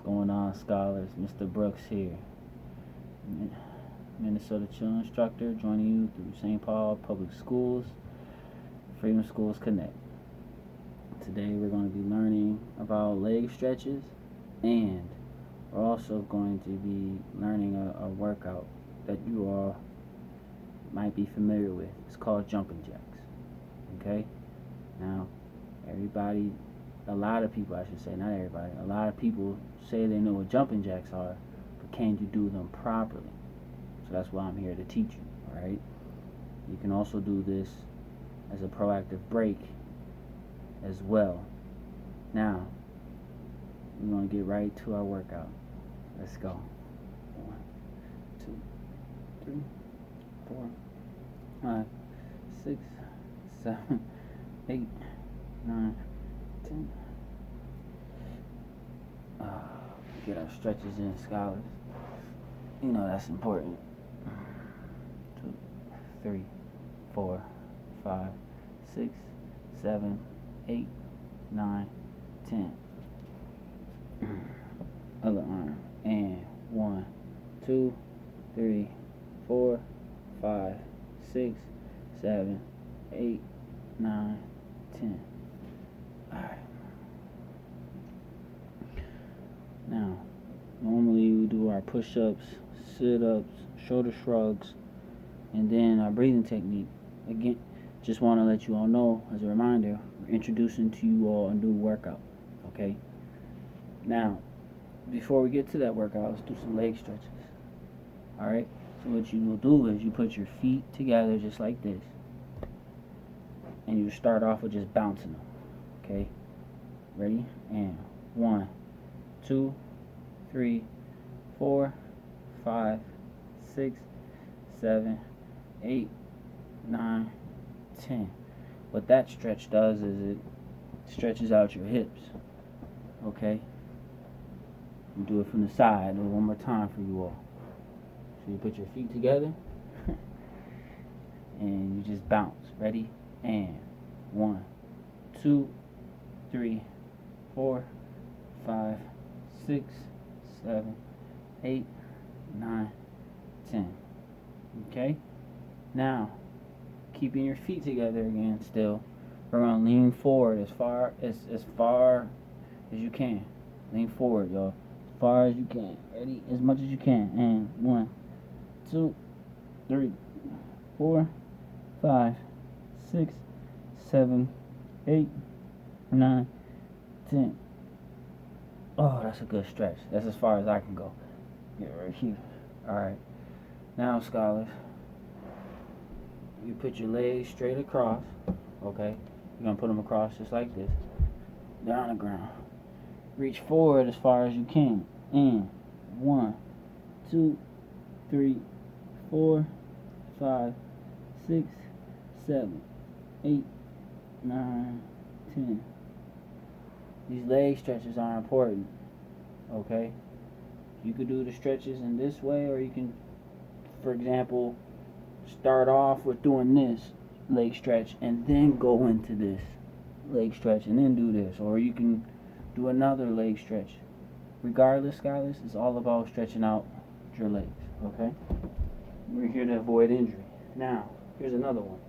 going on, scholars? Mr. Brooks here, Minnesota Chill instructor, joining you through St. Paul Public Schools, Freedom Schools Connect. Today we're going to be learning about leg stretches, and we're also going to be learning a workout that you all might be familiar with. It's called jumping jacks. Okay? Now, a lot of people, I should say, not everybody, a lot of people say they know what jumping jacks are, but can you do them properly? So that's why I'm here to teach you, alright? You can also do this as a proactive break as well. Now, we're going to get right to our workout. Let's go. 1, 2, 3, 4, 5, 6, 7, 8, 9, 10. Get our stretches in, scholars. You know that's important. 2, 3, 4, 5, 6, 7, 8, 9, 10. Other arm. And 1, 2, 3, 4, 5, 6, 7, 8, 9, 10. Alright. Now, normally we do our push-ups, sit-ups, shoulder shrugs, and then our breathing technique. Again, just want to let you all know, as a reminder, we're introducing to you all a new workout, okay? Now, before we get to that workout, let's do some leg stretches, alright? So what you will do is you put your feet together just like this, and you start off with just bouncing them, okay? Ready? And 1, 2, 3, 4, 5, 6, 7, 8, 9, 10. What that stretch does is it stretches out your hips. Okay? You do it from the side. Do it one more time for you all. So you put your feet together and you just bounce. Ready? And 1, 2, 3, 4, 5, 6, 7, 8, 9, 10. Okay? Now, keeping your feet together again still, we're going to lean forward as far as you can. Lean forward, y'all. As far as you can. Ready? As much as you can. And 1, 2, 3, 4, 5, 6, 7, 8, 9, 10. Oh, that's a good stretch. That's as far as I can go. Get right here. Alright. Now, scholars, you put your legs straight across. Okay? You're going to put them across just like this. Down on the ground. Reach forward as far as you can. And 1, 2, 3, 4, 5, 6, 7, 8, 9, 10. These leg stretches are important, okay? You could do the stretches in this way, or you can, for example, start off with doing this leg stretch and then go into this leg stretch and then do this, or you can do another leg stretch. Regardless, guys, it's all about stretching out your legs, okay? We're here to avoid injury. Now, here's another one.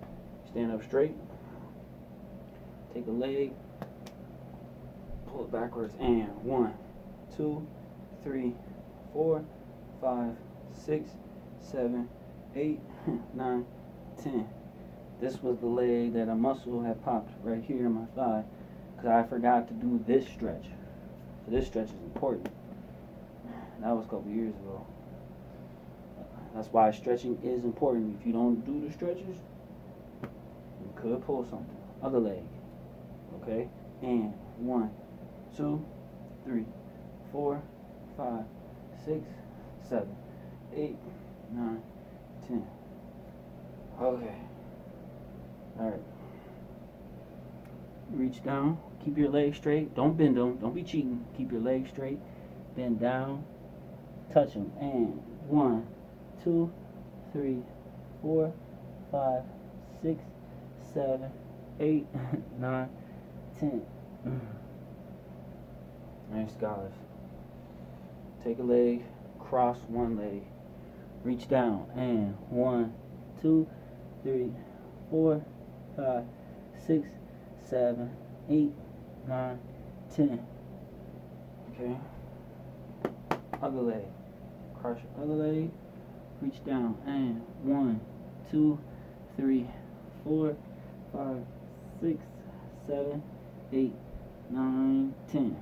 Stand up straight, take a leg, pull it backwards, and 1, 2, 3, 4, 5, 6, 7, 8, 9, 10. This was the leg that a muscle had popped right here in my thigh because I forgot to do this stretch. So this stretch is important. That was a couple years ago. That's why stretching is important. If you don't do the stretches, you could pull something. Other leg. Okay? And 1, 2, 3, 4, 5, 6, 7, 8, 9, 10. Okay. Alright. Reach down. Keep your legs straight. Don't bend them. Don't be cheating. Keep your legs straight. Bend down. Touch them. And 1, 2, 3, 4, 5, 6, 7, 8, 9, 10. Alright, scholars. take a leg, cross one leg, reach down, and 1, 2, 3, 4, 5, 6, 7, 8, 9, 10. Okay. Other leg, cross your other leg, reach down, and 1, 2, 3, 4, 5, 6, 7, 8, 9, 10.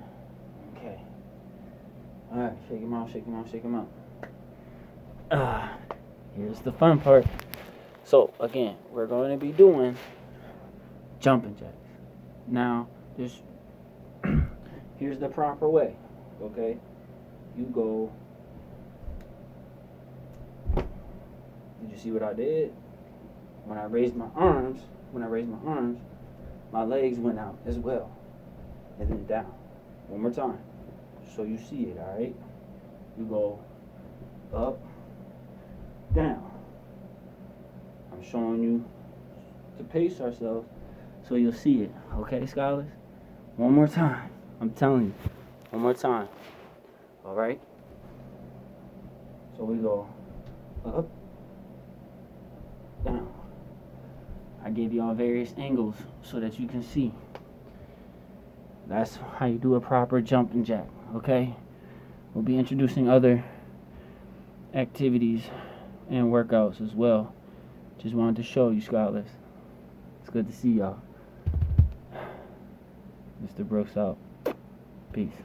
Okay. Alright, shake him out, shake him out, shake him out. Here's the fun part. So, again, we're going to be doing jumping jacks. Now, here's the proper way, okay? You go, did you see what I did? When I raised my arms, my legs went out as well. And then down. One more time. So you see it, alright? You go up, down. I'm showing you to pace ourselves so you'll see it. Okay, scholars? One more time. I'm telling you. One more time. Alright? So we go up, down. I gave y'all various angles so that you can see. That's how you do a proper jumping jack, okay? We'll be introducing other activities and workouts as well. Just wanted to show you, scholars. It's good to see y'all. Mr. Brooks out. Peace.